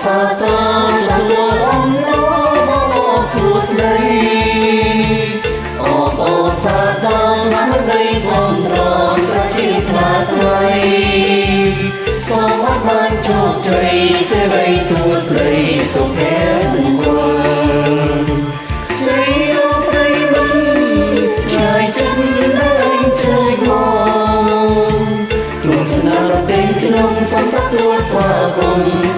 សាទរទទួលអំណរបងសួស្ដីអបអរសាទរស្មារតីផងត្រង់ត្រជាថ្លាថ្លៃសូមឲ្យបានជោគជ័យសិរីសួស្ដីសុភមង្គលជ័យលោកប្រិយមិត្តជ័យចិនដែលជ័យមកទស្សនាប្រទេសក្នុងសម្បត្តិស្វាគមន៍